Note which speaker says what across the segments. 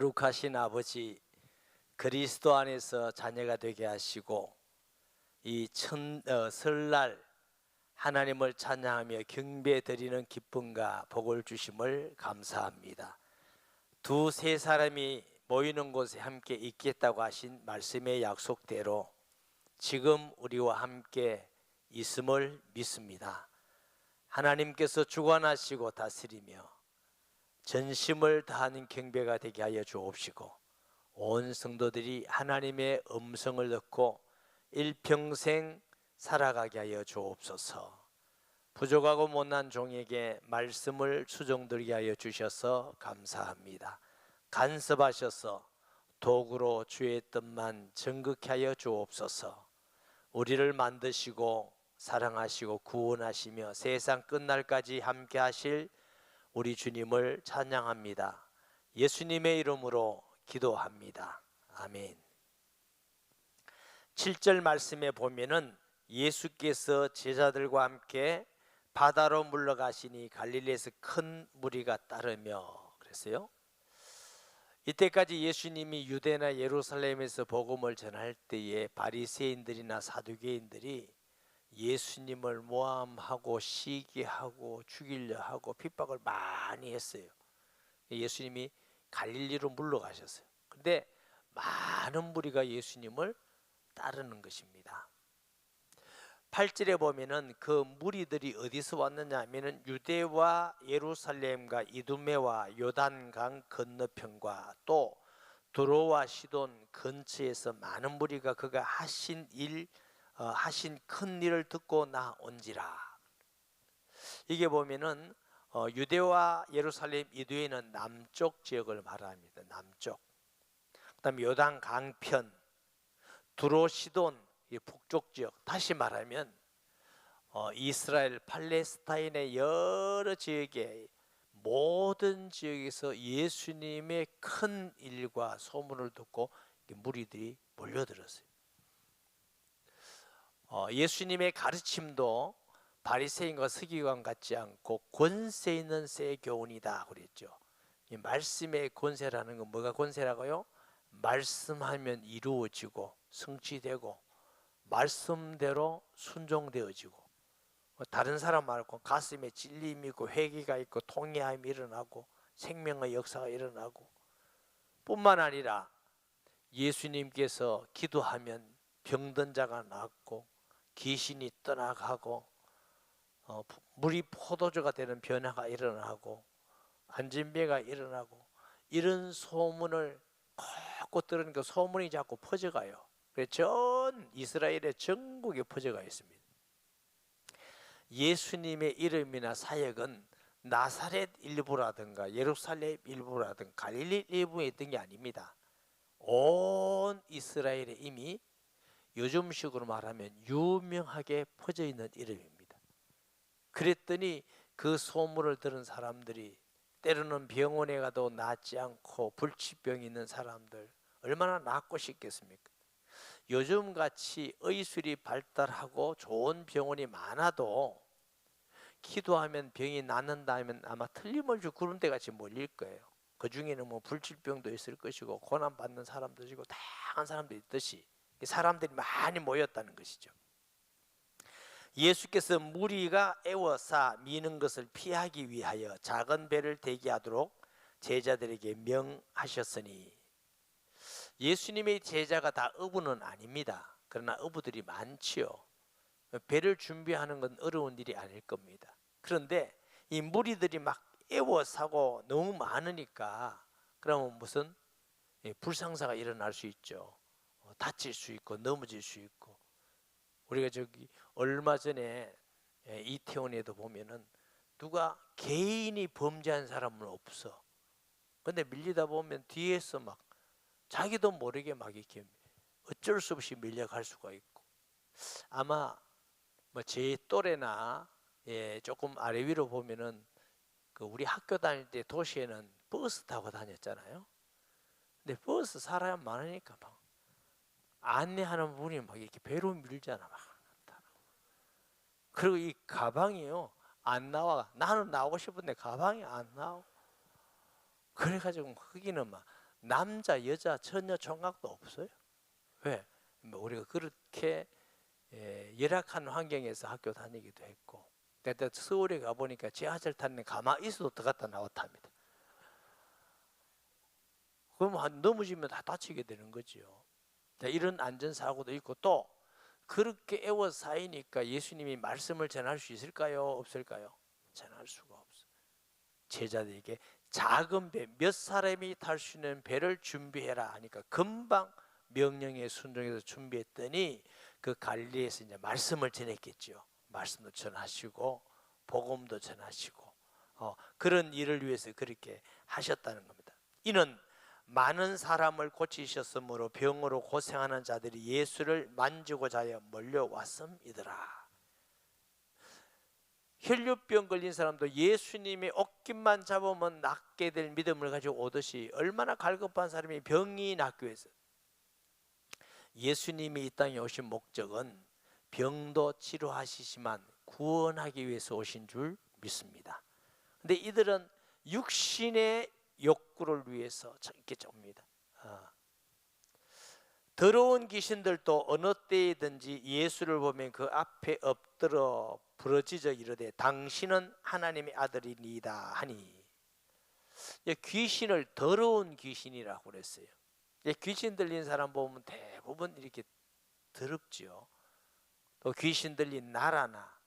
Speaker 1: 거룩하신 아버지, 그리스도 안에서 자녀가 되게 하시고 이 설날 하나님을 찬양하며 경배 드리는 기쁨과 복을 주심을 감사합니다. 두세 사람이 모이는 곳에 함께 있겠다고 하신 말씀의 약속대로 지금 우리와 함께 있음을 믿습니다. 하나님께서 주관하시고 다스리며 전심을 다하는 경배가 되게 하여 주옵시고, 온 성도들이 하나님의 음성을 듣고 일평생 살아가게 하여 주옵소서. 부족하고 못난 종에게 말씀을 수종들게 하여 주셔서 감사합니다. 간섭하셔서 도구로 주의 뜻만 정극케 하여 주옵소서. 우리를 만드시고 사랑하시고 구원하시며 세상 끝날까지 함께 하실 우리 주님을 찬양합니다. 예수님의 이름으로 기도합니다. 아멘. 7절 말씀에 보면은 예수께서 제자들과 함께 바다로 물러가시니 갈릴리에서 큰 무리가 따르며 그랬어요. 이때까지 예수님이 유대나 예루살렘에서 복음을 전할 때에 바리새인들이나 사두개인들이 예수님을 모함하고 시기하고 죽이려 하고 핍박을 많이 했어요. 예수님이 갈릴리로 물러가셨어요. 그런데 많은 무리가 예수님을 따르는 것입니다. 8절에 보면은 그 무리들이 어디서 왔느냐 하면은 유대와 예루살렘과 이두메와 요단강 건너편과 또 두로와 시돈 근처에서 많은 무리가 그가 하신 큰 일을 듣고 나온지라. 이게 보면은 유대와 예루살렘 이두에는 남쪽 지역을 말합니다. 남쪽. 그다음에 요단 강편, 두로 시돈 북쪽 지역. 다시 말하면 이스라엘 팔레스타인의 여러 지역의 모든 지역에서 예수님의 큰 일과 소문을 듣고 무리들이 몰려들었어요. 예수님의 가르침도 바리새인과 서기관 같지 않고 권세 있는 새 교훈이다 그랬죠. 이 말씀의 권세라는 건 뭐가 권세라고요? 말씀하면 이루어지고 성취되고 말씀대로 순종되어지고, 다른 사람 말고 가슴에 찔림이 있고 회개가 있고 통회함이 일어나고 생명의 역사가 일어나고, 뿐만 아니라 예수님께서 기도하면 병든 자가 낫고 귀신이 떠나가고 물이 포도주가 되는 변화가 일어나고 안진병가 일어나고, 이런 소문을 꼭 들으니까 소문이 자꾸 퍼져가요. 전 이스라엘의 전국에 퍼져가 있습니다. 예수님의 이름이나 사역은 나사렛 일부라든가 예루살렘 일부라든가 갈릴리 일부에 있던 게 아닙니다. 온 이스라엘에 이미 요즘식으로 말하면 유명하게 퍼져 있는 이름입니다. 그랬더니 그 소문을 들은 사람들이, 때로는 병원에 가도 낫지 않고 불치병이 있는 사람들 얼마나 낫고 싶겠습니까? 요즘같이 의술이 발달하고 좋은 병원이 많아도 기도하면 병이 낫는다면 아마 틀림없이 그런 데 같이 몰릴 거예요. 그 중에는 뭐 불치병도 있을 것이고 고난받는 사람도 있고 다양한 사람도 있듯이 사람들이 많이 모였다는 것이죠. 예수께서 무리가 애워싸 미는 것을 피하기 위하여 작은 배를 대기하도록 제자들에게 명하셨으니, 예수님의 제자가 다 어부는 아닙니다. 그러나 어부들이 많지요. 배를 준비하는 건 어려운 일이 아닐 겁니다. 그런데 이 무리들이 막 애워싸고 너무 많으니까 그러면 무슨 불상사가 일어날 수 있죠. 다칠 수 있고 넘어질 수 있고. 우리가 저기 얼마 전에 이태원에도 보면은 누가 개인이 범죄한 사람은 없어. 근데 밀리다 보면 뒤에서 막 자기도 모르게 막 이렇게 어쩔 수 없이 밀려갈 수가 있고, 아마 뭐 제 또래나 조금 아래 위로 보면은 그 우리 학교 다닐 때 도시에는 버스 타고 다녔잖아요. 근데 버스 사람 많으니까 막 안내하는 분이 막 이렇게 배로 밀잖아. 막. 그리고 이 가방이요 안 나와. 나는 나오고 싶은데 가방이 안 나와. 그래가지고 거기는 막 남자 여자 전혀 총각도 없어요. 왜? 뭐 우리가 그렇게 열악한 환경에서 학교 다니기도 했고, 그때 서울에 가보니까 지하철 타는 가만히 있어도 들어갔다 나왔다 합니다. 그럼 넘어지면 다 다치게 되는 거죠. 이런 안전사고도 있고, 또 그렇게 애워 쌓이니까 예수님이 말씀을 전할 수 있을까요? 없을까요? 전할 수가 없어요. 제자들에게 작은 배, 몇 사람이 탈 수 있는 배를 준비해라 하니까 금방 명령에 순종해서 준비했더니 그 갈릴리에서 이제 말씀을 전했겠죠. 말씀도 전하시고 복음도 전하시고 그런 일을 위해서 그렇게 하셨다는 겁니다. 이는 많은 사람을 고치셨으므로 병으로 고생하는 자들이 예수를 만지고자 하여 몰려왔음이더라. 혈류병 걸린 사람도 예수님의 옷깃만 잡으면 낫게 될 믿음을 가지고 오듯이 얼마나 갈급한 사람이 병이 낫기 위해서, 예수님이 이 땅에 오신 목적은 병도 치료하시지만 구원하기 위해서 오신 줄 믿습니다. 근데 이들은 육신의 욕구를 위해서 이렇게 옵니다. 더러운 귀신들도 어느 때이든지 예수를 보면 그 앞에 엎드려 부러지져 이르되 당신은 하나님의 아들이니이다 하니, 귀신을 더러운 귀신이라고 그랬어요. 귀신 들린 사람 보면 대부분 이렇게 더럽지요. 또 귀신 들린 나라나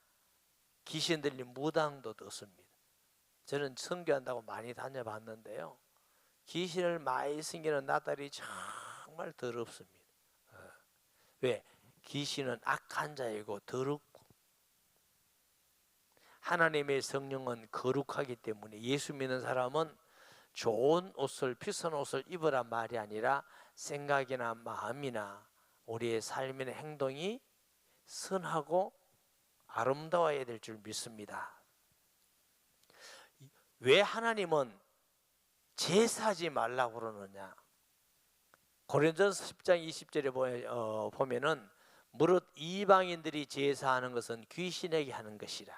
Speaker 1: 귀신 들린 무당도 넣습니다. 저는 선교한다고 많이 다녀봤는데요, 귀신을 많이 섬기는 나달이 정말 더럽습니다. 왜? 귀신은 악한 자이고 더럽고, 하나님의 성령은 거룩하기 때문에 예수 믿는 사람은 좋은 옷을, 비싼 옷을 입으란 말이 아니라 생각이나 마음이나 우리의 삶이나 행동이 선하고 아름다워야 될 줄 믿습니다. 왜 하나님은 제사하지 말라고 그러느냐? 고린도전서 10장 20절에 보면은 무릇 이방인들이 제사하는 것은 귀신에게 하는 것이라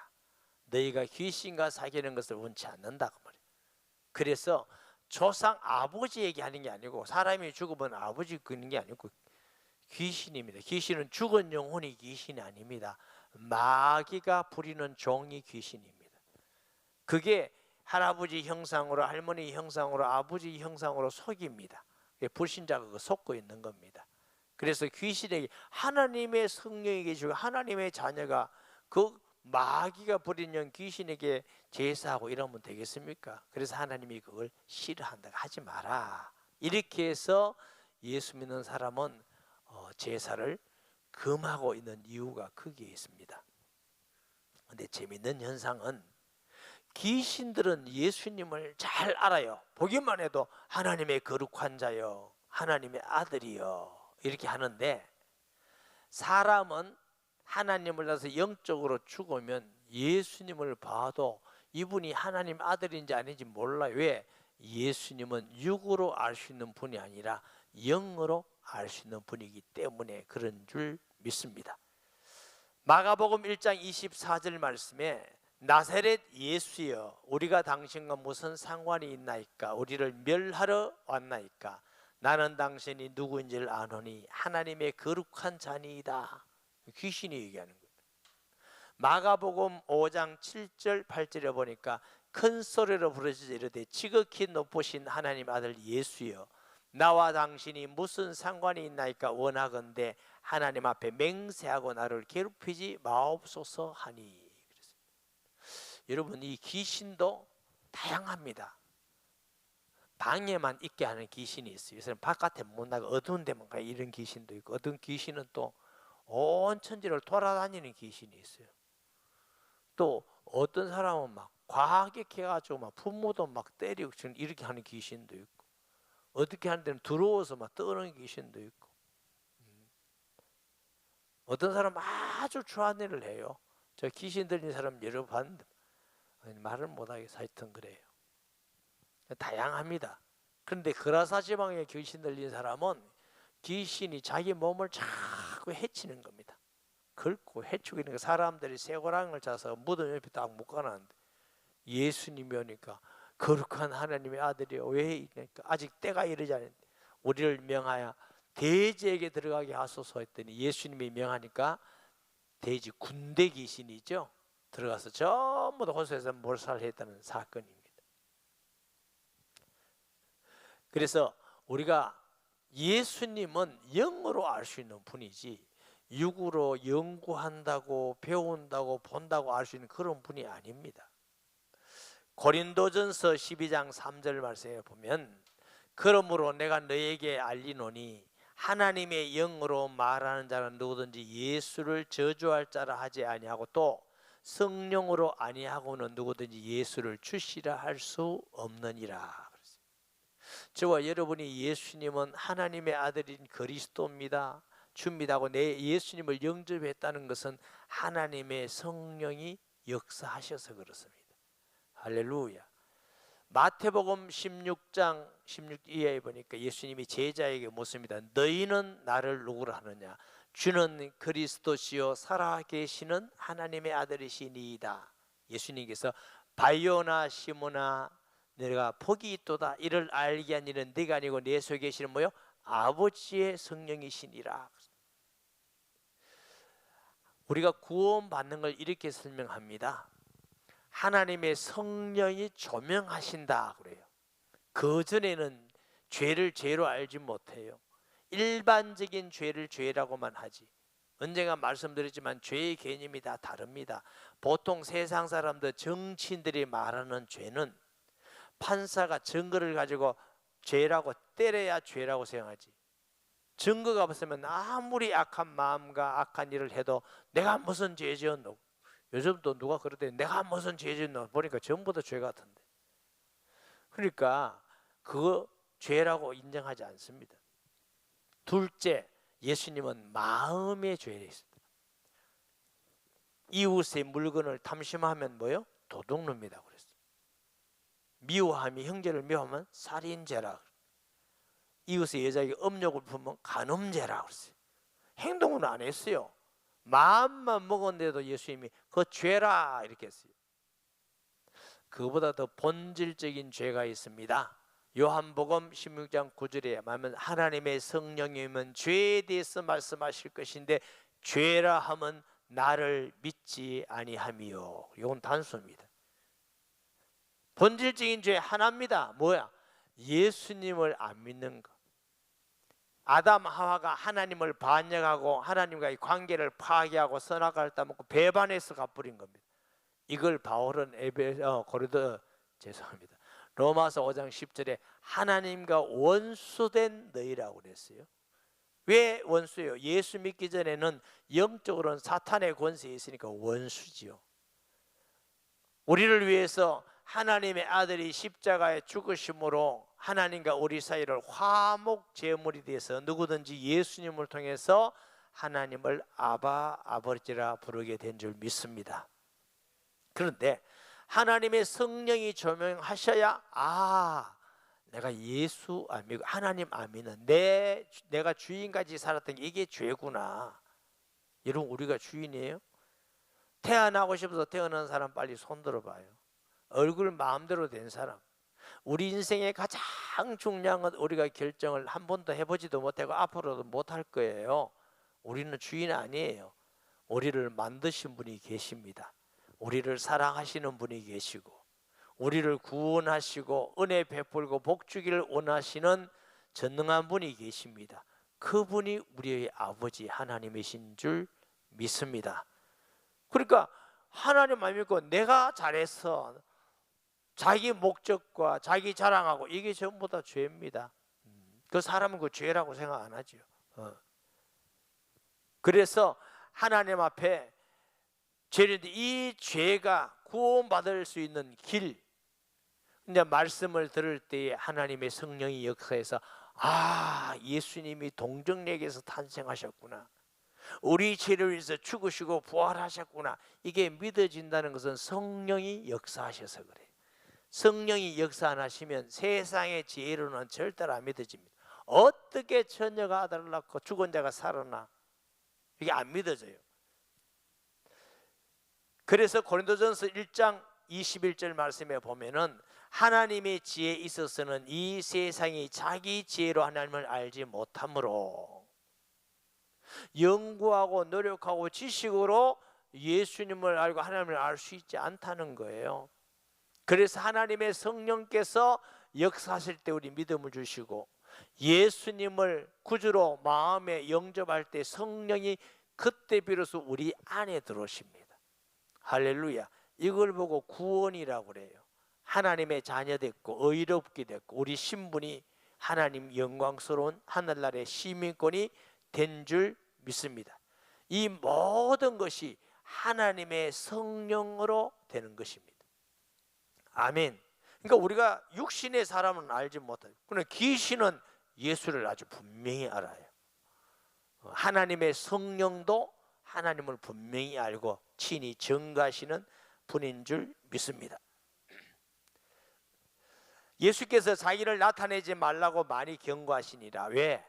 Speaker 1: 너희가 귀신과 사귀는 것을 원치 않는다고 말이에요. 그래서 조상 아버지에게 하는 게 아니고, 사람이 죽으면 아버지 그는 게 아니고 귀신입니다. 귀신은 죽은 영혼이 귀신이 아닙니다. 마귀가 부리는 종이 귀신입니다. 그게 할아버지 형상으로, 할머니 형상으로, 아버지 형상으로 속입니다. 불신자가 그 속고 있는 겁니다. 그래서 귀신에게, 하나님의 성령이 계시고 하나님의 자녀가 그 마귀가 부리는 귀신에게 제사하고 이러면 되겠습니까? 그래서 하나님이 그걸 싫어한다, 하지 마라. 이렇게 해서 예수 믿는 사람은 제사를 금하고 있는 이유가 크게 있습니다. 그런데 재미있는 현상은 귀신들은 예수님을 잘 알아요. 보기만 해도 하나님의 거룩한 자여, 하나님의 아들이여 이렇게 하는데, 사람은 하나님을 따라서 영적으로 죽으면 예수님을 봐도 이분이 하나님 아들인지 아닌지 몰라요. 왜? 예수님은 육으로 알 수 있는 분이 아니라 영으로 알 수 있는 분이기 때문에 그런 줄 믿습니다. 마가복음 1장 24절 말씀에 나사렛 예수여 우리가 당신과 무슨 상관이 있나이까? 우리를 멸하러 왔나이까? 나는 당신이 누구인지를 아노니 하나님의 거룩한 자니이다. 귀신이 얘기하는 거예요. 마가복음 5장 7절 8절에 보니까 큰 소리로 부르짖어 이르되 지극히 높으신 하나님 아들 예수여 나와 당신이 무슨 상관이 있나이까? 원하건대 하나님 앞에 맹세하고 나를 괴롭히지 마옵소서 하니. 여러분, 이 귀신도 다양합니다. 방에만 있게 하는 귀신이 있어요. 요새는 바깥에 못 나가 어두운 데만 가 이런 귀신도 있고, 어떤 귀신은 또 온 천지를 돌아다니는 귀신이 있어요. 또 어떤 사람은 막 과격해가지고 막 부모도 막 때리고 이렇게 하는 귀신도 있고, 어떻게 하는 데는 들어와서 막 떠는 귀신도 있고, 어떤 사람은 아주 추한 일을 해요. 저 귀신 들린 사람 여러 번 봤는데 말을 못하겠어. 하여튼 그래요. 다양합니다. 그런데 그라사 지방에 귀신 들린 사람은 귀신이 자기 몸을 자꾸 해치는 겁니다. 긁고 해치고 있는 거. 사람들이 쇠고랑을 짜서 무덤 옆에 딱 묶어놨는데 예수님이 오니까 거룩한 하나님의 아들이여 왜 그러니까 아직 때가 이르지 않았는데 우리를 명하여 대지에게 들어가게 하소서 했더니 예수님이 명하니까 대지 군대 귀신이죠. 들어가서 전부 다 호소해서 몰살했다는 사건입니다. 그래서 우리가 예수님은 영으로 알 수 있는 분이지 육으로 연구한다고 배운다고 본다고 알 수 있는 그런 분이 아닙니다. 고린도전서 12장 3절 말씀에 보면 그러므로 내가 너에게 알리노니 하나님의 영으로 말하는 자는 누구든지 예수를 저주할 자라 하지 아니하고 또 성령으로 아니하고는 누구든지 예수를 주시라 할 수 없느니라. 저와 여러분이 예수님은 하나님의 아들인 그리스도입니다, 줍니다고 내 예수님을 영접했다는 것은 하나님의 성령이 역사하셔서 그렇습니다. 할렐루야. 마태복음 16장 16이하에 보니까 예수님이 제자에게 묻습니다. 너희는 나를 누구라 하느냐? 주는 그리스도시요 살아계시는 하나님의 아들이시니이다. 예수님께서 바요나 시몬아 내가 복이 있도다 이를 알게 한 이는 네가 아니고 내 속에 계시는 뭐요? 아버지의 성령이시니라. 우리가 구원받는 걸 이렇게 설명합니다. 하나님의 성령이 조명하신다 그래요. 그 전에는 죄를 죄로 알지 못해요. 일반적인 죄를 죄라고만 하지. 언젠가 말씀드렸지만 죄의 개념이 다 다릅니다. 보통 세상 사람들 정치인들이 말하는 죄는 판사가 증거를 가지고 죄라고 때려야 죄라고 생각하지. 증거가 없으면 아무리 악한 마음과 악한 일을 해도 내가 무슨 죄 지었노? 요즘 또 누가 그러대 내가 무슨 죄 지었노? 보니까 전부 다 죄 같은데. 그러니까 그거 죄라고 인정하지 않습니다. 둘째, 예수님은 마음의 죄를 했습니다. 이웃의 물건을 탐심하면 뭐요? 도둑놈이다 그랬어요. 미워함이 형제를 미워하면 살인죄라. 이웃의 여자에게 음욕을 품으면 간음죄라 그랬어요. 행동은 안 했어요. 마음만 먹었는데도 예수님이 그 죄라 이렇게 했어요. 그보다 더 본질적인 죄가 있습니다. 요한복음 16장 9절에 보면 하나님의 성령이면 죄에 대해서 말씀하실 것인데 죄라 하면 나를 믿지 아니함이요. 이건 단수입니다. 본질적인 죄 하나입니다. 뭐야? 예수님을 안 믿는 것. 아담 하와가 하나님을 반역하고 하나님과의 관계를 파괴하고 선악과를 따먹고 배반해서 갚으린 겁니다. 이걸 바울은 로마서 5장 10절에 하나님과 원수된 너희라고 그랬어요. 왜 원수예요? 예수 믿기 전에는 영적으로는 사탄의 권세에 있으니까 원수지요. 우리를 위해서 하나님의 아들이 십자가에 죽으심으로 하나님과 우리 사이를 화목 제물이 돼서 누구든지 예수님을 통해서 하나님을 아바 아버지라 부르게 된 줄 믿습니다. 그런데 하나님의 성령이 조명하셔야 내가 예수 안 믿고 하나님 안 믿는 내가 주인까지 살았던 게 이게 죄구나. 여러분 우리가 주인이에요? 태어나고 싶어서 태어난 사람 빨리 손 들어봐요. 얼굴 마음대로 된 사람. 우리 인생의 가장 중요한 건 우리가 결정을 한 번도 해보지도 못하고 앞으로도 못할 거예요. 우리는 주인 아니에요. 우리를 만드신 분이 계십니다. 우리를 사랑하시는 분이 계시고 우리를 구원하시고 은혜 베풀고 복 주기를 원하시는 전능한 분이 계십니다. 그분이 우리의 아버지 하나님이신 줄 믿습니다. 그러니까 하나님 안 믿고 내가 잘했어 자기 목적과 자기 자랑하고 이게 전부 다 죄입니다. 그 사람은 그 죄라고 생각 안 하죠. 그래서 하나님 앞에 죄인데 이 죄가 구원받을 수 있는 길. 근데 말씀을 들을 때 하나님의 성령이 역사해서 예수님이 동정역에서 탄생하셨구나. 우리 죄를 위해서 죽으시고 부활하셨구나. 이게 믿어진다는 것은 성령이 역사하셔서 그래요. 성령이 역사 안 하시면 세상의 지혜로는 절대로 안 믿어집니다. 어떻게 처녀가 아들을 낳고 죽은 자가 살아나? 이게 안 믿어져요. 그래서 고린도전서 1장 21절 말씀에 보면은 하나님의 지혜에 있어서는 이 세상이 자기 지혜로 하나님을 알지 못하므로 연구하고 노력하고 지식으로 예수님을 알고 하나님을 알 수 있지 않다는 거예요. 그래서 하나님의 성령께서 역사하실 때 우리 믿음을 주시고 예수님을 구주로 마음에 영접할 때 성령이 그때 비로소 우리 안에 들어오십니다. 할렐루야. 이걸 보고 구원이라고 그래요. 하나님의 자녀 됐고 의롭게 됐고 우리 신분이 하나님 영광스러운 하늘나라의 시민권이 된 줄 믿습니다. 이 모든 것이 하나님의 성령으로 되는 것입니다. 아멘. 그러니까 우리가 육신의 사람은 알지 못하고 그러나 귀신은 예수를 아주 분명히 알아요. 하나님의 성령도 하나님을 분명히 알고 친히 증거하시는 분인 줄 믿습니다. 예수께서 자기를 나타내지 말라고 많이 경고하시니라. 왜?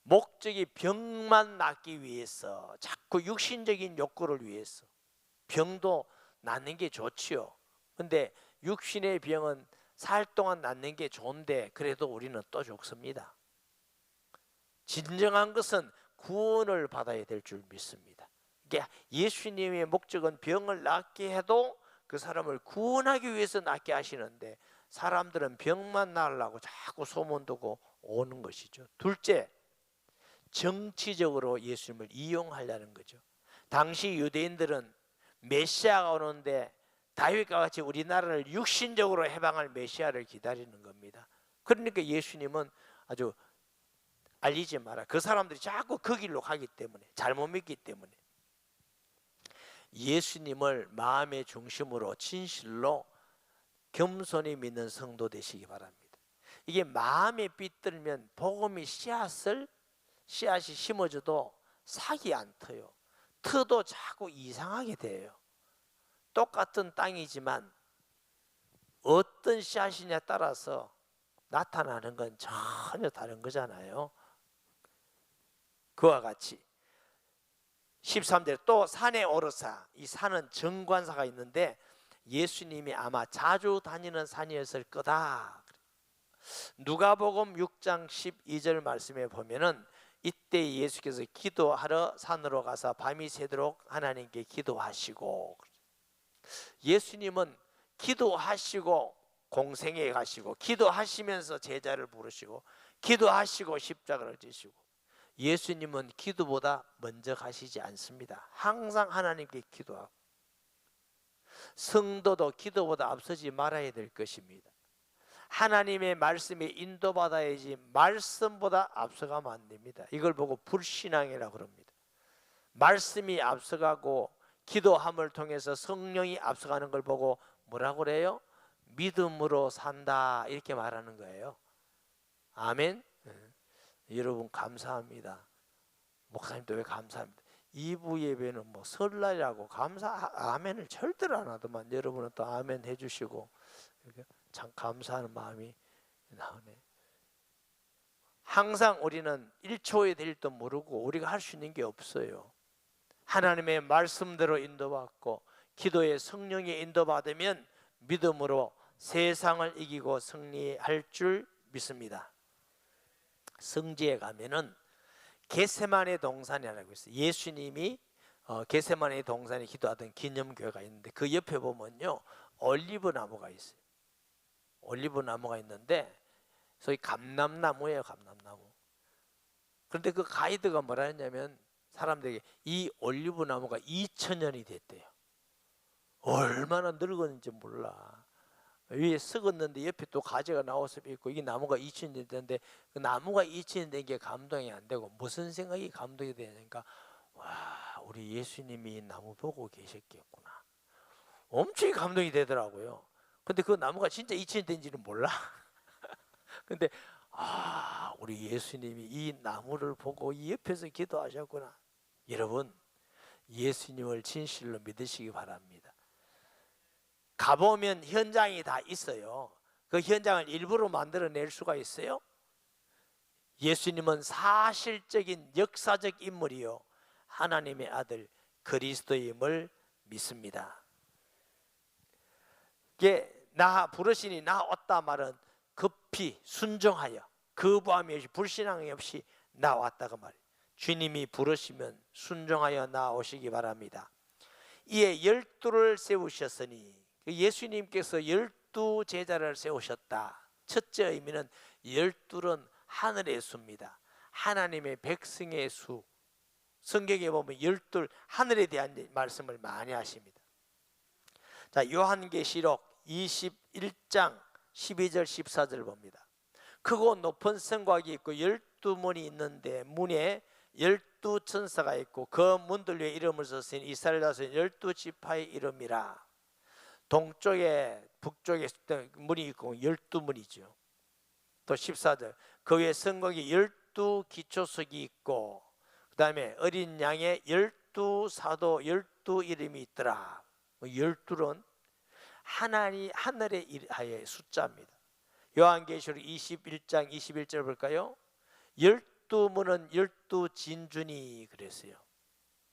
Speaker 1: 목적이 병만 낫기 위해서, 자꾸 육신적인 욕구를 위해서. 병도 낫는 게 좋지요. 근데 육신의 병은 살 동안 낫는 게 좋은데 그래도 우리는 또 죽습니다. 진정한 것은 구원을 받아야 될 줄 믿습니다. 이게 예수님의 목적은 병을 낫게 해도 그 사람을 구원하기 위해서 낫게 하시는데 사람들은 병만 나으려고 자꾸 소문두고 오는 것이죠. 둘째, 정치적으로 예수님을 이용하려는 거죠. 당시 유대인들은 메시아가 오는데 다윗과 같이 우리나라를 육신적으로 해방할 메시아를 기다리는 겁니다. 그러니까 예수님은 아주 알리지 마라. 그 사람들이 자꾸 그 길로 가기 때문에, 잘못 믿기 때문에 예수님을 마음의 중심으로 진실로 겸손히 믿는 성도 되시기 바랍니다. 이게 마음에 삐뚤면 복음이 씨앗이 심어져도 싹이 안 터요. 터도 자꾸 이상하게 돼요. 똑같은 땅이지만 어떤 씨앗이냐에 따라서 나타나는 건 전혀 다른 거잖아요. 그와 같이 13절 또 산에 오르사, 이 산은 정관사가 있는데 예수님이 아마 자주 다니는 산이었을 거다. 누가복음 6장 12절 말씀에 보면은 이때 예수께서 기도하러 산으로 가서 밤이 새도록 하나님께 기도하시고, 예수님은 기도하시고 공생에 가시고 기도하시면서 제자를 부르시고 기도하시고 십자가를 지시고, 예수님은 기도보다 먼저 가시지 않습니다. 항상 하나님께 기도하고, 성도도 기도보다 앞서지 말아야 될 것입니다. 하나님의 말씀에 인도받아야지 말씀보다 앞서가면 안 됩니다. 이걸 보고 불신앙이라고 그럽니다. 말씀이 앞서가고 기도함을 통해서 성령이 앞서가는 걸 보고 뭐라고 그래요? 믿음으로 산다, 이렇게 말하는 거예요. 아멘. 여러분 감사합니다. 목사님도 왜 감사합니다. 2부 예배는 뭐 설날이라고 아멘을 절대로 안 하더만 여러분은 또 아멘 해주시고 참 감사하는 마음이 나오네. 항상 우리는 1초에 될 줄 모르고 우리가 할 수 있는 게 없어요. 하나님의 말씀대로 인도받고 기도의 성령에 인도받으면 믿음으로 세상을 이기고 승리할 줄 믿습니다. 성지에 가면은 겟세마네 동산이라고 있어요. 예수님이 겟세마네 동산에 기도하던 기념교회가 있는데 그 옆에 보면요 올리브 나무가 있어요. 올리브 나무가 있는데 소위 감람나무예요. 감람나무. 그런데 그 가이드가 뭐라 했냐면 사람들에게 이 올리브 나무가 2000년이 됐대요. 얼마나 늙었는지 몰라. 위에 썩었는데 옆에 또 가지가 나와서 있고, 이게 나무가 2000년이 됐는데 그 나무가 2000년이 된 게 감동이 안 되고 무슨 생각이 감동이 되니까, 와, 우리 예수님이 이 나무 보고 계셨겠구나. 엄청 감동이 되더라고요. 근데 그 나무가 진짜 2000년 된지는 몰라. 근데 우리 예수님이 이 나무를 보고 이 옆에서 기도하셨구나. 여러분, 예수님을 진실로 믿으시기 바랍니다. 가보면 현장이 다 있어요. 그 현장을 일부러 만들어낼 수가 있어요? 예수님은 사실적인 역사적 인물이요 하나님의 아들 그리스도임을 믿습니다. 이게 나 부르시니 나 왔다 말은 급히 순종하여 거부함이 없이 불신앙이 없이 나왔다가 말이에요. 주님이 부르시면 순종하여 나오시기 바랍니다. 이에 12를 세우셨으니 예수님께서 12 제자를 세우셨다. 첫째 의미는 12는 하늘의 수입니다. 하나님의 백성의 수. 성경에 보면 12 하늘에 대한 말씀을 많이 하십니다. 자, 요한계시록 21장 12절 14절 봅니다. 크고 높은 성곽이 있고 12문이 있는데 문에 12천사가 있고 그 문들 위에 이름을 썼으니 이스라엘 자손 12지파의 이름이라. 동쪽에 북쪽에 문이 있고 12문이죠. 또 14절 그 위에 성곽이 12기초석이 있고 그 다음에 어린 양의 12사도 12 이름이 있더라. 12는 하늘의 숫자입니다. 요한계시록 21장 21절 볼까요? 12문은 12진주니 그랬어요.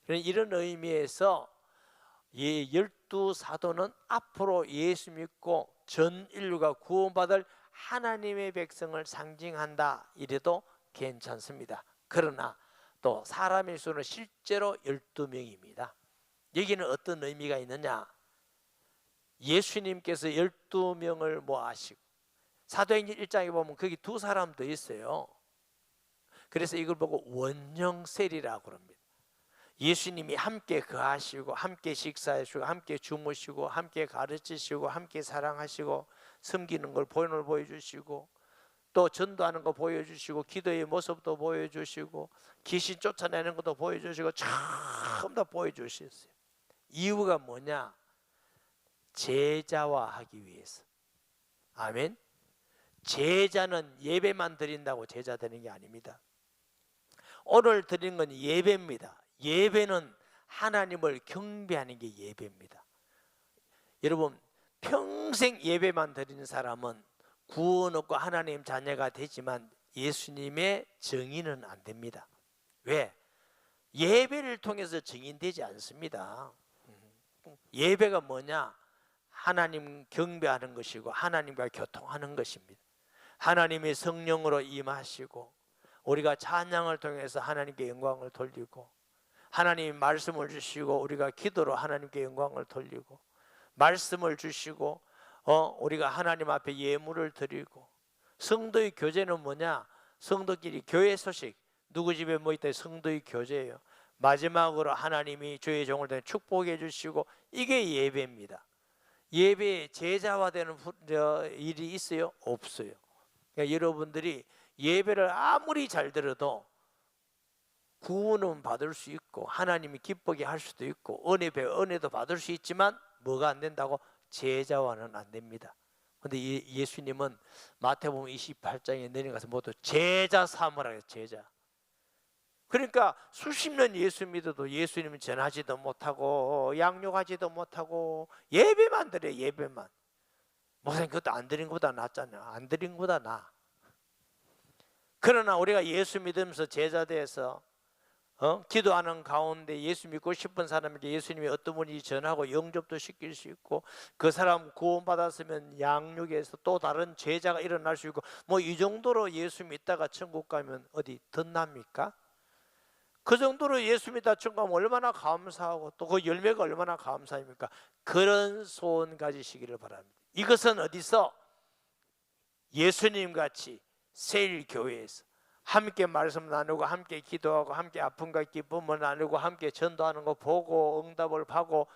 Speaker 1: 이런 의미에서 12사도는 앞으로 예수 믿고 전 인류가 구원받을 하나님의 백성을 상징한다 이래도 괜찮습니다. 그러나 또 사람의 수는 실제로 12명입니다. 여기는 어떤 의미가 있느냐? 예수님께서 12명을 모아시고 사도행전 1장에 보면 거기 두 사람 더 있어요. 그래서 이걸 보고 원영셀이라고 합니다. 예수님이 함께 거하시고 함께 식사하시고 함께 주무시고 함께 가르치시고 함께 사랑하시고 섬기는 걸 보여주시고 또 전도하는 거 보여주시고 기도의 모습도 보여주시고 귀신 쫓아내는 것도 보여주시고 전부 다 보여주셨어요. 이유가 뭐냐? 제자화하기 위해서. 아멘. 제자는 예배만 드린다고 제자 되는 게 아닙니다. 오늘 드리는 건 예배입니다. 예배는 하나님을 경배하는 게 예배입니다. 여러분 평생 예배만 드리는 사람은 구원 얻고 하나님 자녀가 되지만 예수님의 증인은 안 됩니다. 왜? 예배를 통해서 증인되지 않습니다. 예배가 뭐냐? 하나님 경배하는 것이고 하나님과 교통하는 것입니다. 하나님의 성령으로 임하시고 우리가 찬양을 통해서 하나님께 영광을 돌리고 하나님이 말씀을 주시고 우리가 기도로 하나님께 영광을 돌리고 말씀을 주시고 우리가 하나님 앞에 예물을 드리고 성도의 교제는 뭐냐? 성도끼리 교회 소식 누구 집에 뭐 있다 성도의 교제예요. 마지막으로 하나님이 주의 종을 통해 축복해 주시고 이게 예배입니다. 예배에 제자화되는 일이 있어요? 없어요. 그러니까 여러분들이 예배를 아무리 잘 들어도 구원은 받을 수 있고 하나님이 기쁘게 할 수도 있고 은혜도 받을 수 있지만 뭐가 안 된다고? 제자화는 안 됩니다. 그런데 예수님은 마태복음 28장에 내려가서 모두 제자 삼으라 해요. 제자. 그러니까 수십 년 예수 믿어도 예수님은 전하지도 못하고 양육하지도 못하고 예배만 드려요. 예배만. 목사님 그것도 안 드린 것보다 낫잖아요. 안 드린 것보다 나아. 그러나 우리가 예수 믿으면서 제자 돼서 기도하는 가운데 예수 믿고 싶은 사람에게 예수님이 어떤 분인지 전하고 영접도 시킬 수 있고 그 사람 구원받았으면 양육에서 또 다른 제자가 일어날 수 있고 뭐 이 정도로 예수 믿다가 천국 가면 어디 덧납니까? 그 정도로 예수 믿다 천국 가면 얼마나 감사하고 또 그 열매가 얼마나 감사합니까? 그런 소원 가지시기를 바랍니다. 이것은 어디서? 예수님같이 세일교회에서 함께 말씀 나누고 함께 기도하고 함께 아픔과 기쁨을 나누고 함께 전도하는 거 보고 응답을 받고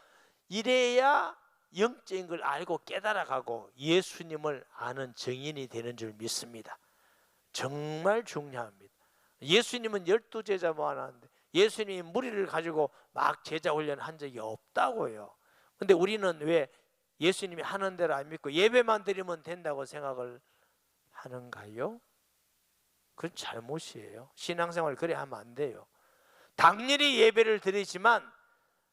Speaker 1: 이래야 영적인 걸 알고 깨달아가고 예수님을 아는 증인이 되는 줄 믿습니다. 정말 중요합니다. 예수님은 12제자 모아놨는데 예수님이 무리를 가지고 막 제자 훈련한 적이 없다고요. 근데 우리는 왜 예수님이 하는 대로 안 믿고 예배만 드리면 된다고 생각을 하는가요? 그건 잘못이에요. 신앙생활 그래 하면 안 돼요. 당연히 예배를 드리지만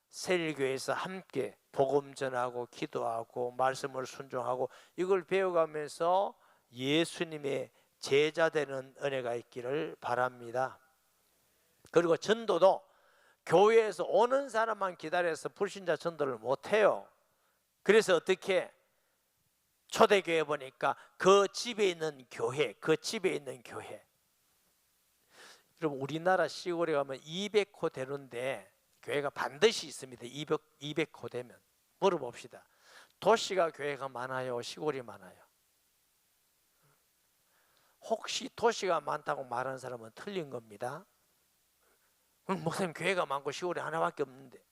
Speaker 1: 세일교회에서 함께 복음 전하고 기도하고 말씀을 순종하고 이걸 배워가면서 예수님의 제자 되는 은혜가 있기를 바랍니다. 그리고 전도도 교회에서 오는 사람만 기다려서 불신자 전도를 못해요. 그래서 어떻게 초대교회 보니까 그 집에 있는 교회, 그 집에 있는 교회. 여러분 우리나라 시골에 가면 200호 되는데 교회가 반드시 있습니다. 200호 되면. 물어봅시다. 도시가 교회가 많아요? 시골이 많아요? 혹시 도시가 많다고 말하는 사람은 틀린 겁니다. 목사님 교회가 많고 시골에 하나밖에 없는데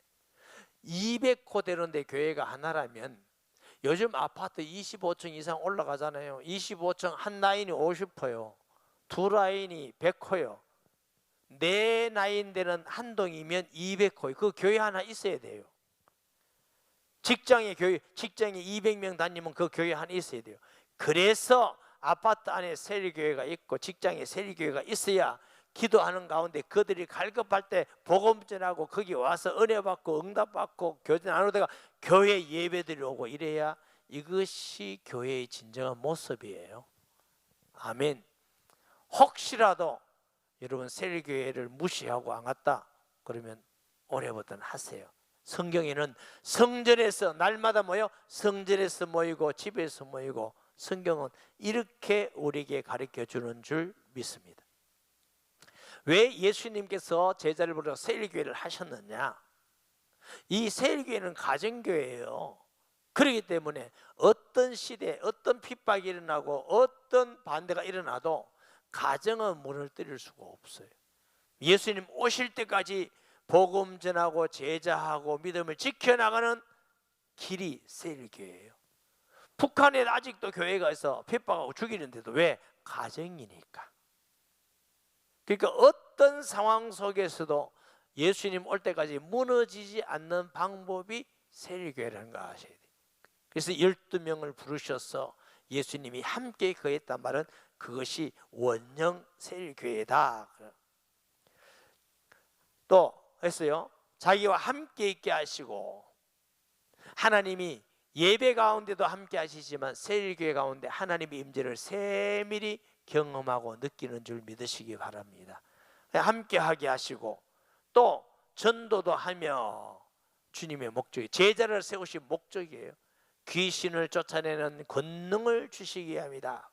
Speaker 1: 200호 되는데 교회가 하나라면 요즘 아파트 25층 이상 올라가잖아요. 25층 한 라인이 50호요. 두 라인이 100호요. 네 라인되는 한 동이면 200호요. 그 교회 하나 있어야 돼요. 직장에 200명 다니면 그 교회 하나 있어야 돼요. 그래서 아파트 안에 세리교회가 있고 직장에 세리교회가 있어야 기도하는 가운데 그들이 갈급할 때 복음 전하고 거기 와서 은혜 받고 응답 받고 교제 나누다가 교회 예배드리러 오고 이래야 이것이 교회의 진정한 모습이에요. 아멘. 혹시라도 여러분 세리교회를 무시하고 안 갔다 그러면 올해부터는 하세요. 성경에는 성전에서 날마다 모여 성전에서 모이고 집에서 모이고 성경은 이렇게 우리에게 가르쳐 주는 줄 믿습니다. 왜 예수님께서 제자를 부르어 세일교회를 하셨느냐? 이 세일교회는 가정교회예요. 그렇기 때문에 어떤 시대에 어떤 핍박이 일어나고 어떤 반대가 일어나도 가정은 문을 때릴 수가 없어요. 예수님 오실 때까지 복음 전하고 제자하고 믿음을 지켜나가는 길이 세일교회예요. 북한에 아직도 교회가 있어 핍박하고 죽이는데도 왜? 가정이니까. 그러니까 어떤 상황 속에서도 예수님 올 때까지 무너지지 않는 방법이 세일교회라는 거 아셔야 돼요. 그래서 12명을 부르셔서 예수님이 함께 거했단 말은 그것이 원형 세일교회다. 또 했어요. 자기와 함께 있게 하시고 하나님이 예배 가운데도 함께 하시지만 세일교회 가운데 하나님의 임재를 세밀히 경험하고 느끼는 줄 믿으시기 바랍니다. 함께 하게 하시고 또 전도도 하며 주님의 목적이 제자를 세우신 목적이에요. 귀신을 쫓아내는 권능을 주시기 합니다.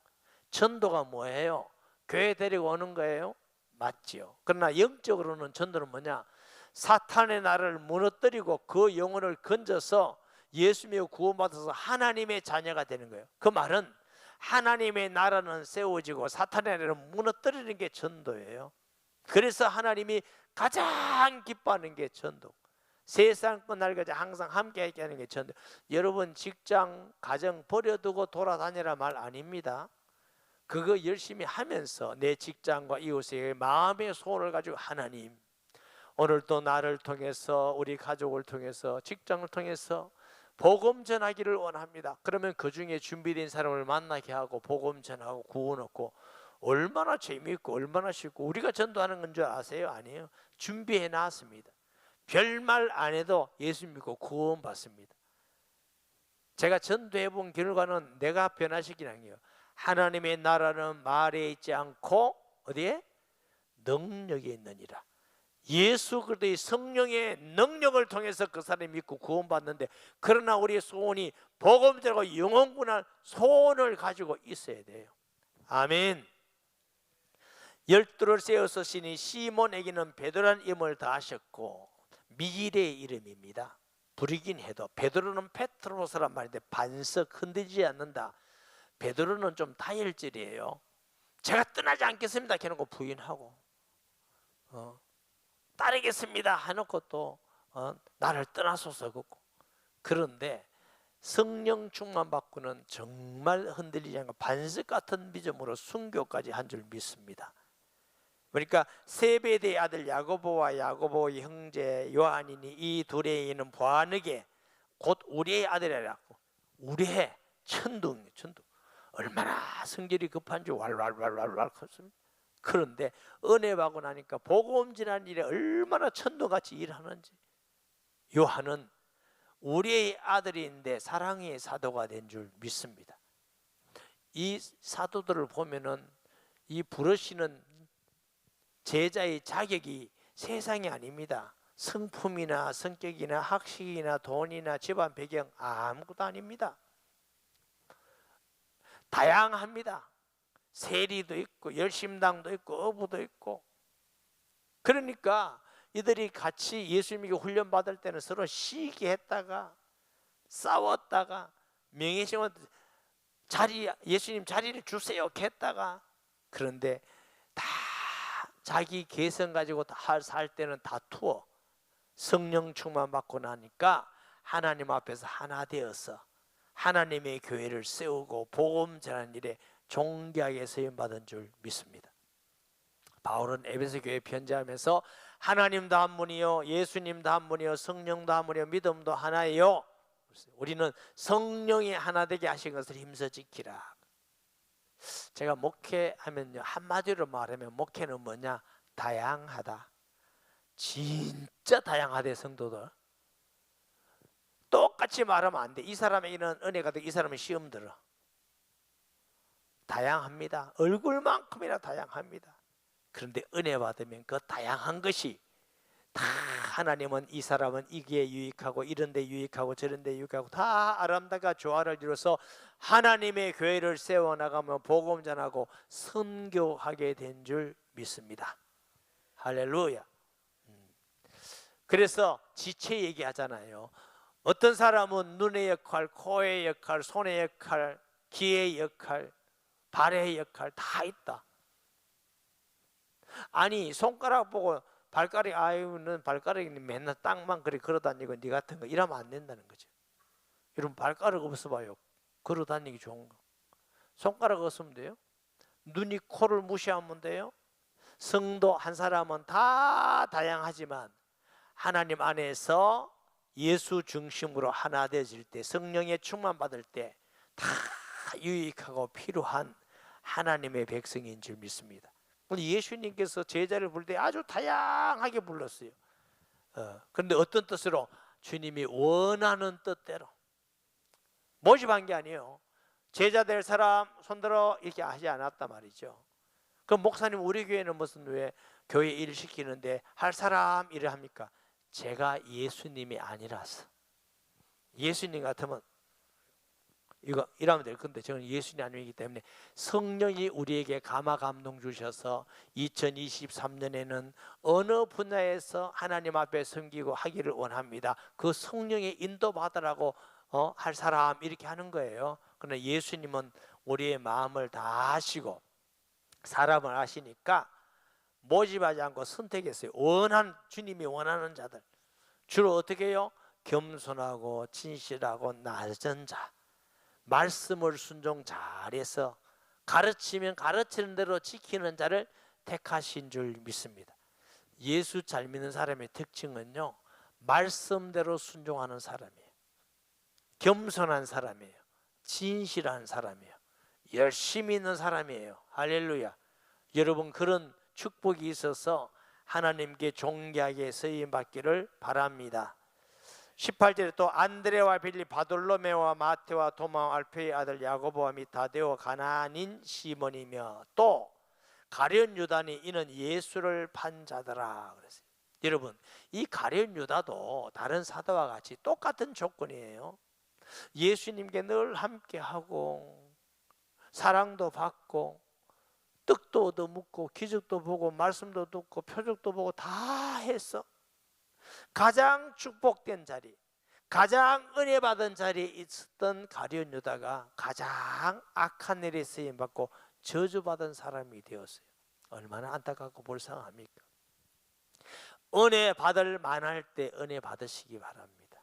Speaker 1: 전도가 뭐예요? 교회 데리고 오는 거예요? 맞지요. 그러나 영적으로는 전도는 뭐냐? 사탄의 나라를 무너뜨리고 그 영혼을 건져서 예수님의 구원받아서 하나님의 자녀가 되는 거예요. 그 말은 하나님의 나라는 세워지고 사탄의 나라를 무너뜨리는 게 전도예요. 그래서 하나님이 가장 기뻐하는 게 전도. 세상 끝날까지 항상 함께 하는 게 전도. 여러분 직장, 가정 버려두고 돌아다니라 말 아닙니다. 그거 열심히 하면서 내 직장과 이웃의 마음의 소원을 가지고 하나님 오늘도 나를 통해서 우리 가족을 통해서 직장을 통해서 복음 전하기를 원합니다. 그러면 그 중에 준비된 사람을 만나게 하고 복음 전하고 구원 얻고 얼마나 재미있고 얼마나 쉽고 우리가 전도하는 건 줄 아세요? 아니에요. 준비해 놨습니다. 별말 안 해도 예수 믿고 구원 받습니다. 제가 전도해 본 결과는 내가 변화시키는 거예요. 하나님의 나라는 말에 있지 않고 어디에? 능력에 있느니라. 예수 그리스도의 성령의 능력을 통해서 그 사람이 믿고 구원받는데 그러나 우리의 소원이 복음 전하고 영혼군할 소원을 가지고 있어야 돼요. 아멘. 12를 세워서 신이 시몬에게는 베드로라는 이름을 더하셨고 미일의 이름입니다. 부르긴 해도 베드로는 페트로스란 말인데 반석 흔들리지 않는다. 베드로는 좀 다혈질이에요. 제가 떠나지 않겠습니다 해놓고 부인하고 따르겠습니다 해놓고 또 나를 떠나소서 걷고. 그런데 성령 충만 받고는 정말 흔들리지 않고 반석 같은 믿음으로 순교까지 한 줄 믿습니다. 그러니까 세베대의 아들 야고보와 야고보의 형제 요한이니 이 둘에 있는 보아느게 곧 우리의 아들이라고. 우리의 천둥 얼마나 성질이 급한지 왈왈왈왈왈 컸습니다. 그런데 은혜 받고 나니까 복음 전하는 일에 얼마나 천둥같이 일하는지. 요한은 우리의 아들인데 사랑의 사도가 된 줄 믿습니다. 이 사도들을 보면은 이 부르시는 제자의 자격이 세상이 아닙니다. 성품이나 성격이나 학식이나 돈이나 집안 배경 아무것도 아닙니다. 다양합니다. 세리도 있고 열심당도 있고 어부도 있고. 그러니까 이들이 같이 예수님에게 훈련받을 때는 서로 시기했다가 싸웠다가 명예시험 예수님 자리를 주세요 했다가, 그런데 다 자기 개성 가지고 살 때는 다투어 성령 충만 받고 나니까 하나님 앞에서 하나 되어서 하나님의 교회를 세우고 복음 전하는 일에 존귀하게 쓰임 받은 줄 믿습니다. 바울은 에베소 교회에 편지하면서 하나님도 한 분이요 예수님도 한 분이요 성령도 한 분이요 믿음도 하나예요. 우리는 성령이 하나 되게 하신 것을 힘써 지키라. 제가 목회하면요, 한마디로 말하면 목회는 뭐냐? 다양하다. 진짜 다양하대. 성도들 똑같이 말하면 안 돼. 이 사람에게는 은혜가 되고 이 사람은 시험 들어. 다양합니다. 얼굴만큼이나 다양합니다. 그런데 은혜 받으면 그 다양한 것이 다, 하나님은 이 사람은 이게 유익하고 이런 데 유익하고 저런 데 유익하고 다 아름다가 조화를 이루어서 하나님의 교회를 세워나가며 복음 전하고 선교하게 된 줄 믿습니다. 할렐루야. 그래서 지체 얘기하잖아요. 어떤 사람은 눈의 역할, 코의 역할, 손의 역할, 귀의 역할, 발의 역할 다 있다. 아니 손가락 보고 발가락이, 아유는 발가락이 맨날 땅만 그래 걸어다니고 니 같은 거 이러면 안 된다는 거죠. 여러분 발가락 없어봐요. 걸어다니기 좋은 거. 손가락 없으면 돼요. 눈이 코를 무시하면 돼요. 성도 한 사람은 다 다양하지만 하나님 안에서 예수 중심으로 하나 되어질 때, 성령의 충만 받을 때 다 유익하고 필요한 하나님의 백성인 줄 믿습니다. 예수님께서 제자를 부를 때 아주 다양하게 불렀어요. 그런데 어떤 뜻으로? 주님이 원하는 뜻대로. 모집한 게 아니에요. 제자 될 사람 손들어 이렇게 하지 않았단 말이죠. 그럼 목사님 우리 교회는 무슨 왜 교회 일을 시키는데 할 사람 일을 합니까? 제가 예수님이 아니라서. 예수님 같으면 이거 이러면 될 건데 저는 예수님이 아니기 때문에 성령이 우리에게 감화 감동 주셔서 2023년에는 어느 분야에서 하나님 앞에 섬기고 하기를 원합니다. 그 성령의 인도 받으라고 할 사람 이렇게 하는 거예요. 그러나 예수님은 우리의 마음을 다 아시고 사람을 아시니까 모집하지 않고 선택했어요. 주님이 원하는 자들. 주로 어떻게 해요? 겸손하고 진실하고 낮은 자, 말씀을 순종 잘해서 가르치면 가르치는 대로 지키는 자를 택하신 줄 믿습니다. 예수 잘 믿는 사람의 특징은요, 말씀대로 순종하는 사람이에요. 겸손한 사람이에요. 진실한 사람이에요. 열심히 있는 사람이에요. 할렐루야. 여러분 그런 축복이 있어서 하나님께 존귀하게 쓰임받기를 바랍니다. 18절에 또 안드레와 빌리, 바돌로메와 마테와 도마, 알페의 아들 야고보와 및 다데오, 가나안인 시몬이며 또 가룟 유다니 이는 예수를 판 자더라 그랬어요. 여러분 이 가룟 유다도 다른 사도와 같이 똑같은 조건이에요. 예수님께 늘 함께하고 사랑도 받고 떡도 얻어먹고 기적도 보고 말씀도 듣고 표적도 보고 다 했어. 가장 축복된 자리, 가장 은혜 받은 자리에 있었던 가룟 유다가 가장 악한 일에 쓰임 받고 저주받은 사람이 되었어요. 얼마나 안타깝고 불쌍합니까? 은혜 받을 만할 때 은혜 받으시기 바랍니다.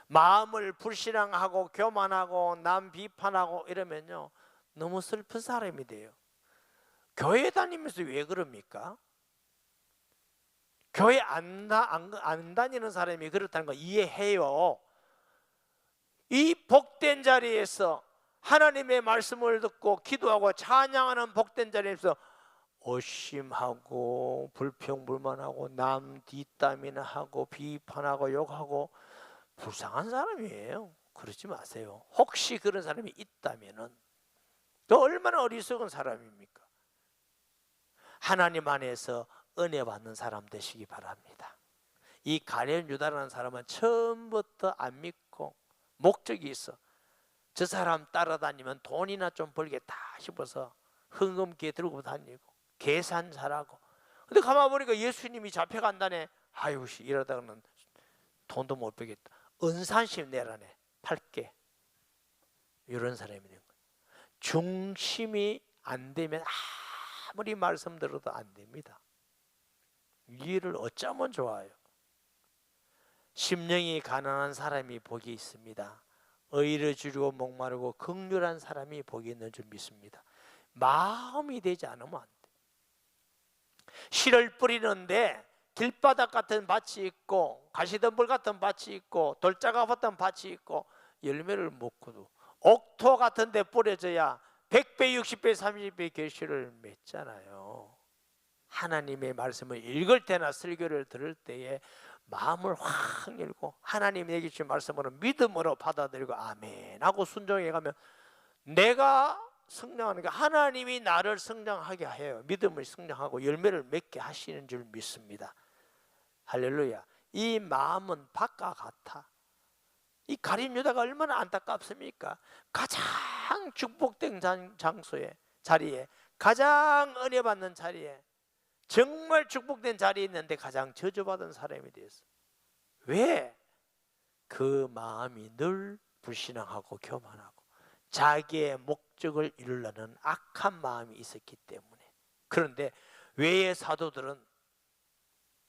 Speaker 1: 마음을 불신앙하고 교만하고 남 비판하고 이러면요 너무 슬픈 사람이 돼요. 교회 다니면서 왜 그럽니까? 교회 안 다니는 사람이 그렇다는 거 이해해요. 이 복된 자리에서 하나님의 말씀을 듣고 기도하고 찬양하는 복된 자리에서 오심하고 불평불만하고 남 뒷담이나 하고 비판하고 욕하고 불쌍한 사람이에요. 그러지 마세요. 혹시 그런 사람이 있다면은 또 얼마나 어리석은 사람입니까? 하나님 안에서 은혜 받는 사람 되시기 바랍니다. 이 가룟 유다라는 사람은 처음부터 안 믿고 목적이 있어. 저 사람 따라다니면 돈이나 좀 벌겠다 싶어서 흥금기에 들고 다니고 계산 잘하고. 근데 가만 보니까 예수님이 잡혀간다네. 아유 이러다가는 돈도 못 벌겠다. 은산심 내라네. 팔게. 이런 사람이 된 거예요. 중심이 안 되면 아무리 말씀 들어도 안 됩니다. 이해를 어쩌면 좋아요. 심령이 가난한 사람이 복이 있습니다. 의를 주려고 목마르고 긍휼한 사람이 복이 있는 줄 믿습니다. 마음이 되지 않으면 안 돼. 씨를 뿌리는데 길바닥 같은 밭이 있고 가시덤불 같은 밭이 있고 돌자가 같은 밭이 있고 열매를 먹고도 옥토 같은 데 뿌려져야 100배, 60배, 30배 결실을 맺잖아요. 하나님의 말씀을 읽을 때나 설교를 들을 때에 마음을 확 열고 하나님 내게 주신 말씀으로 믿음으로 받아들이고 아멘 하고 순종해 가면 내가 성장하는 게 하나님이 나를 성장하게 해요. 믿음을 성장하고 열매를 맺게 하시는 줄 믿습니다. 할렐루야. 이 마음은 밭과 같아. 이 가룟 유다가 얼마나 안타깝습니까? 가장 축복된 장소에, 자리에, 가장 은혜 받는 자리에, 정말 축복된 자리에 있는데 가장 저주받은 사람이 되었어. 왜? 그 마음이 늘 불신앙하고 교만하고 자기의 목적을 이루려는 악한 마음이 있었기 때문에. 그런데 외의 사도들은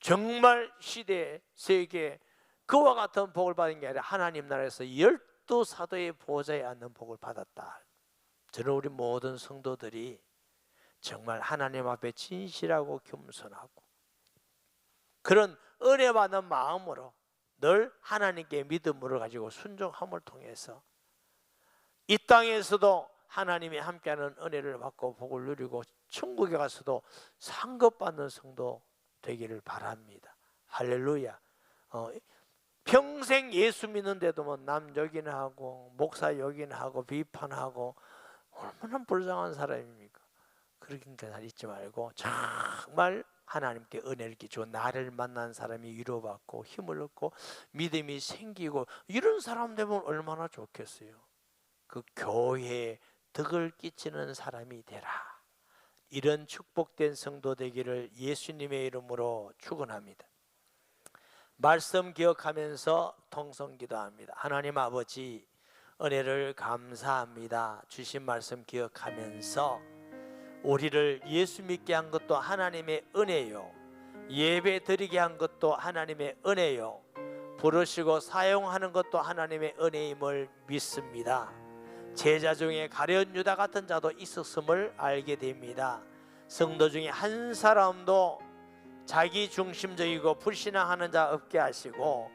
Speaker 1: 정말 시대, 세계 그와 같은 복을 받은 게 아니라 하나님 나라에서 12사도의 보좌에 앉는 복을 받았다. 저는 우리 모든 성도들이 정말 하나님 앞에 진실하고 겸손하고 그런 은혜 받는 마음으로 늘 하나님께 믿음을 가지고 순종함을 통해서 이 땅에서도 하나님이 함께하는 은혜를 받고 복을 누리고 천국에 가서도 상급받는 성도 되기를 바랍니다. 할렐루야. 평생 예수 믿는데도 뭐 남 욕이나 하고 목사 욕이나 하고 비판하고 얼마나 불쌍한 사람입니까? 그러니까 잊지 말고 정말 하나님께 은혜를 끼치고 나를 만난 사람이 위로받고 힘을 얻고 믿음이 생기고 이런 사람 되면 얼마나 좋겠어요. 그 교회에 덕을 끼치는 사람이 되라. 이런 축복된 성도 되기를 예수님의 이름으로 축원합니다. 말씀 기억하면서 통성 기도합니다. 하나님 아버지 은혜를 감사합니다. 주신 말씀 기억하면서 우리를 예수 믿게 한 것도 하나님의 은혜요, 예배 드리게 한 것도 하나님의 은혜요, 부르시고 사용하는 것도 하나님의 은혜임을 믿습니다. 제자 중에 가룟 유다 같은 자도 있었음을 알게 됩니다. 성도 중에 한 사람도 자기 중심적이고 불신앙하는 자 없게 하시고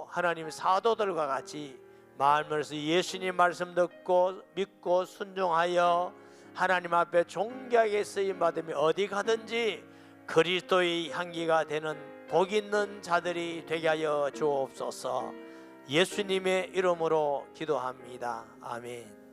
Speaker 1: 하나님 사도들과 같이 마음으로서 예수님 말씀 듣고 믿고 순종하여 하나님 앞에 존귀하게 쓰임받으며 어디 가든지 그리스도의 향기가 되는 복 있는 자들이 되게 하여 주옵소서. 예수님의 이름으로 기도합니다. 아멘.